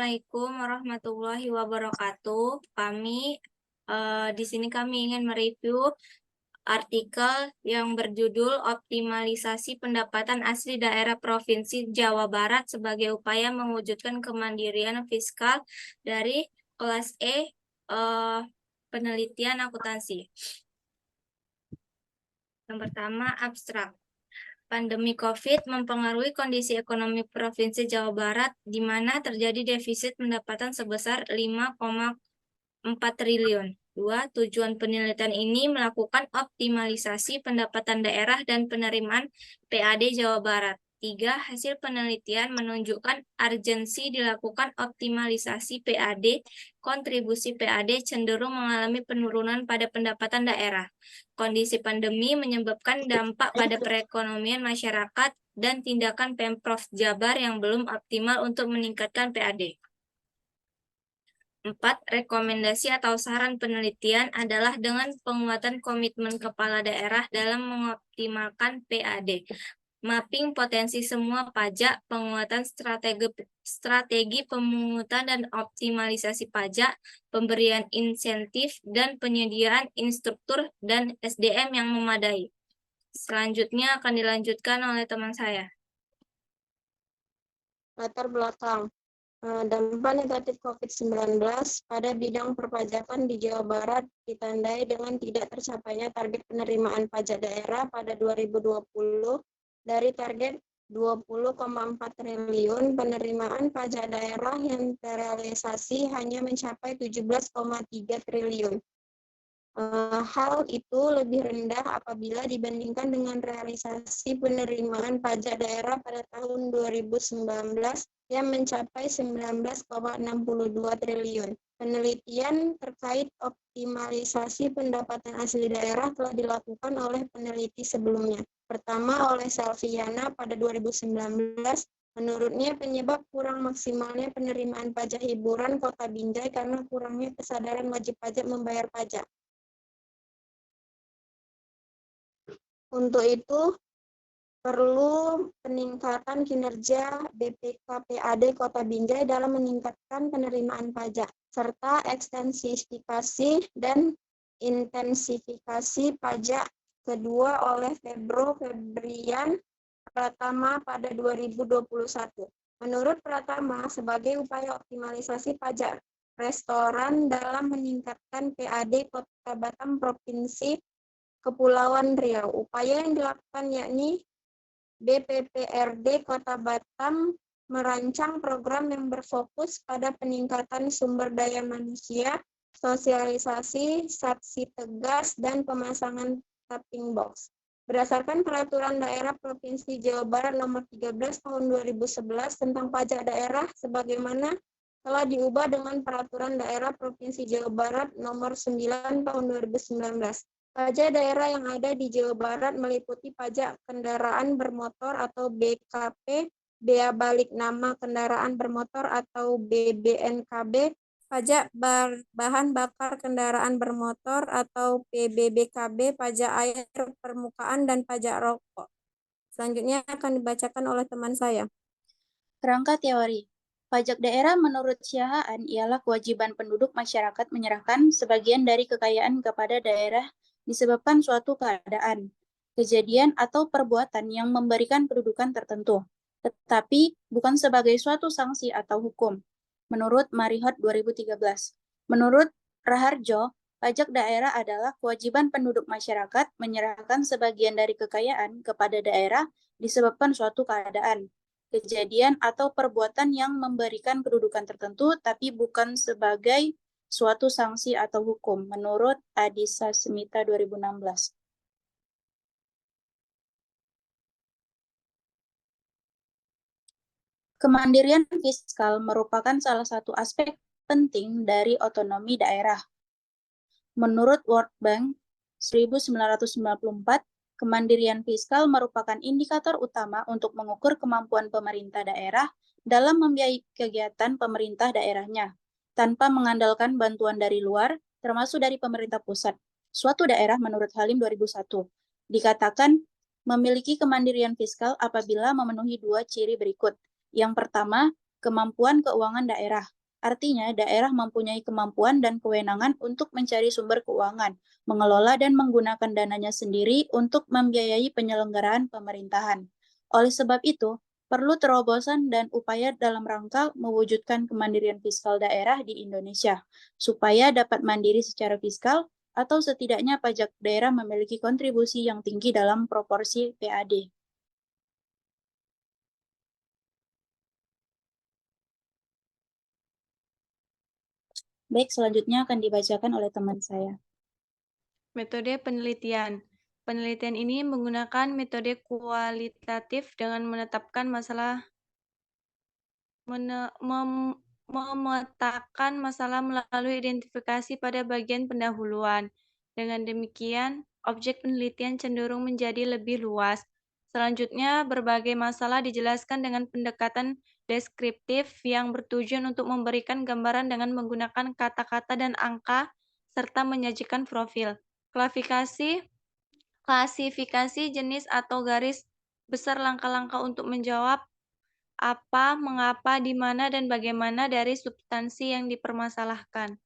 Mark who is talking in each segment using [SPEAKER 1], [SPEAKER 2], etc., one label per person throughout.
[SPEAKER 1] Assalamualaikum warahmatullahi wabarakatuh. Di sini kami ingin mereview artikel yang berjudul Optimalisasi Pendapatan Asli Daerah Provinsi Jawa Barat sebagai upaya mewujudkan kemandirian fiskal dari kelas penelitian akuntansi. Yang pertama, abstrak. Pandemi COVID mempengaruhi kondisi ekonomi Provinsi Jawa Barat, di mana terjadi defisit pendapatan sebesar 5,4 triliun. 2. Tujuan penelitian ini melakukan optimalisasi pendapatan daerah dan penerimaan PAD Jawa Barat. 3. Hasil penelitian menunjukkan urgensi dilakukan optimalisasi PAD. Kontribusi PAD cenderung mengalami penurunan pada pendapatan daerah. Kondisi pandemi menyebabkan dampak pada perekonomian masyarakat dan tindakan Pemprov Jabar yang belum optimal untuk meningkatkan PAD. 4. Rekomendasi atau saran penelitian adalah dengan penguatan komitmen kepala daerah dalam mengoptimalkan PAD, mapping potensi semua pajak, penguatan strategi pemungutan dan optimalisasi pajak, pemberian insentif, dan penyediaan instruktur dan SDM yang memadai. Selanjutnya akan dilanjutkan oleh teman saya.
[SPEAKER 2] Latar belakang. Dampak negatif COVID-19 pada bidang perpajakan di Jawa Barat ditandai dengan tidak tercapainya target penerimaan pajak daerah pada 2020 dari target 20,4 triliun, penerimaan pajak daerah yang terrealisasi hanya mencapai 17,3 triliun. Hal itu lebih rendah apabila dibandingkan dengan realisasi penerimaan pajak daerah pada tahun 2019 yang mencapai 19,62 triliun. Penelitian terkait optimalisasi pendapatan asli daerah telah dilakukan oleh peneliti sebelumnya. Pertama oleh Selviana pada 2019, menurutnya penyebab kurang maksimalnya penerimaan pajak hiburan Kota Binjai karena kurangnya kesadaran wajib pajak membayar pajak. Untuk itu, perlu peningkatan kinerja BPK-PAD Kota Binjai dalam meningkatkan penerimaan pajak, serta ekstensifikasi dan intensifikasi pajak kedua oleh Febrian Pratama pada 2021. Menurut Pratama, sebagai upaya optimalisasi pajak restoran dalam meningkatkan PAD Kota Batam Provinsi Kepulauan Riau. Upaya yang dilakukan yakni BPPRD Kota Batam merancang program yang berfokus pada peningkatan sumber daya manusia, sosialisasi, sanksi tegas, dan pemasangan tapping box. Berdasarkan Peraturan Daerah Provinsi Jawa Barat Nomor 13 Tahun 2011 tentang pajak daerah sebagaimana telah diubah dengan Peraturan Daerah Provinsi Jawa Barat Nomor 9 Tahun 2019. Pajak daerah yang ada di Jawa Barat meliputi pajak kendaraan bermotor atau BKP, bea balik nama kendaraan bermotor atau BBNKB, pajak bahan bakar kendaraan bermotor atau PBBKB, pajak air permukaan, dan pajak rokok. Selanjutnya akan dibacakan oleh teman saya.
[SPEAKER 3] Kerangka teori. Pajak daerah menurut Syahaan ialah kewajiban penduduk masyarakat menyerahkan sebagian dari kekayaan kepada daerah disebabkan suatu keadaan, kejadian, atau perbuatan yang memberikan kedudukan tertentu, tetapi bukan sebagai suatu sanksi atau hukum. Menurut Marihot 2013. Menurut Raharjo, pajak daerah adalah kewajiban penduduk masyarakat menyerahkan sebagian dari kekayaan kepada daerah disebabkan suatu keadaan, kejadian, atau perbuatan yang memberikan kedudukan tertentu, tapi bukan sebagai suatu sanksi atau hukum, menurut Adisa Smita 2016. Kemandirian fiskal merupakan salah satu aspek penting dari otonomi daerah. Menurut World Bank 1994, kemandirian fiskal merupakan indikator utama untuk mengukur kemampuan pemerintah daerah dalam membiayai kegiatan pemerintah daerahnya, tanpa mengandalkan bantuan dari luar, termasuk dari pemerintah pusat. Suatu daerah menurut Halim 2001 dikatakan memiliki kemandirian fiskal apabila memenuhi dua ciri berikut. Yang pertama, kemampuan keuangan daerah. Artinya, daerah mempunyai kemampuan dan kewenangan untuk mencari sumber keuangan, mengelola dan menggunakan dananya sendiri untuk membiayai penyelenggaraan pemerintahan. Oleh sebab itu, perlu terobosan dan upaya dalam rangka mewujudkan kemandirian fiskal daerah di Indonesia, supaya dapat mandiri secara fiskal atau setidaknya pajak daerah memiliki kontribusi yang tinggi dalam proporsi PAD. Baik, selanjutnya akan dibacakan oleh teman saya.
[SPEAKER 4] Metode penelitian. Penelitian ini menggunakan metode kualitatif dengan menetapkan memetakan masalah melalui identifikasi pada bagian pendahuluan. Dengan demikian, objek penelitian cenderung menjadi lebih luas. Selanjutnya, berbagai masalah dijelaskan dengan pendekatan deskriptif yang bertujuan untuk memberikan gambaran dengan menggunakan kata-kata dan angka, serta menyajikan profil. Klasifikasi jenis atau garis besar langkah-langkah untuk menjawab apa, mengapa, di mana, dan bagaimana dari substansi yang dipermasalahkan.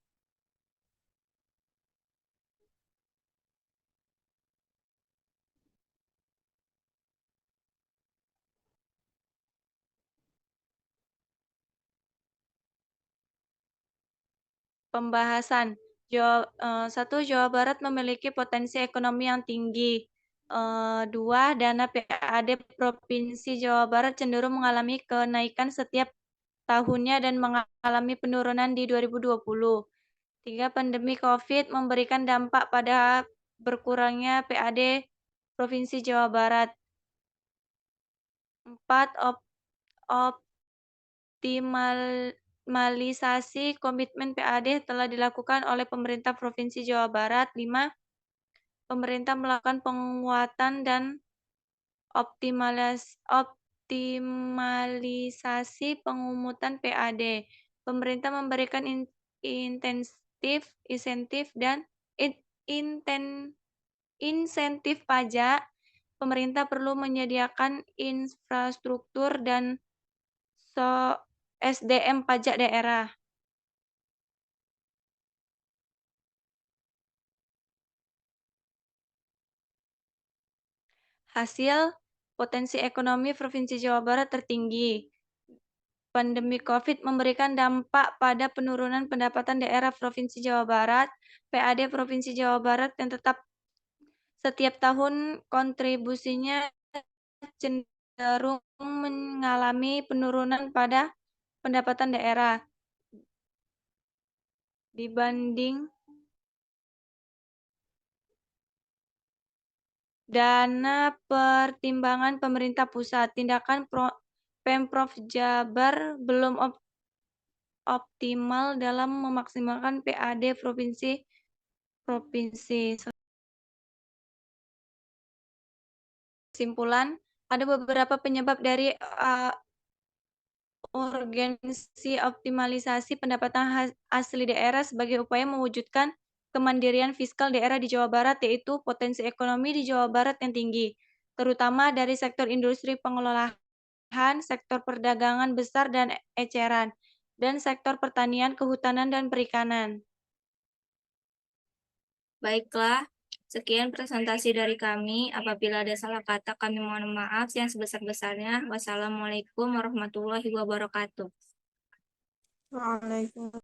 [SPEAKER 4] Pembahasan. Jawa Barat memiliki potensi ekonomi yang tinggi. 2. Dana PAD Provinsi Jawa Barat cenderung mengalami kenaikan setiap tahunnya dan mengalami penurunan di 2020. 3. Pandemi COVID memberikan dampak pada berkurangnya PAD Provinsi Jawa Barat. 4. Optimalisasi komitmen PAD telah dilakukan oleh pemerintah Provinsi Jawa Barat. 5. Pemerintah melakukan penguatan dan optimalisasi pengumutan PAD. Pemerintah memberikan insentif dan insentif pajak. Pemerintah perlu menyediakan infrastruktur dan SDM pajak daerah. Hasil, potensi ekonomi Provinsi Jawa Barat tertinggi. Pandemi COVID memberikan dampak pada penurunan pendapatan daerah Provinsi Jawa Barat. PAD Provinsi Jawa Barat yang tetap setiap tahun kontribusinya cenderung mengalami penurunan pada pendapatan daerah dibanding dana pertimbangan pemerintah pusat. Tindakan Pemprov Jabar belum optimal dalam memaksimalkan PAD provinsi. Kesimpulan, ada beberapa penyebab dari urgensi optimalisasi pendapatan asli daerah sebagai upaya mewujudkan kemandirian fiskal daerah di Jawa Barat, yaitu potensi ekonomi di Jawa Barat yang tinggi, terutama dari sektor industri pengolahan, sektor perdagangan besar dan eceran, dan sektor pertanian, kehutanan, dan perikanan.
[SPEAKER 1] Baiklah, sekian presentasi dari kami. Apabila ada salah kata, kami mohon maaf yang sebesar-besarnya. Wassalamualaikum warahmatullahi wabarakatuh.
[SPEAKER 2] Waalaikumsalam.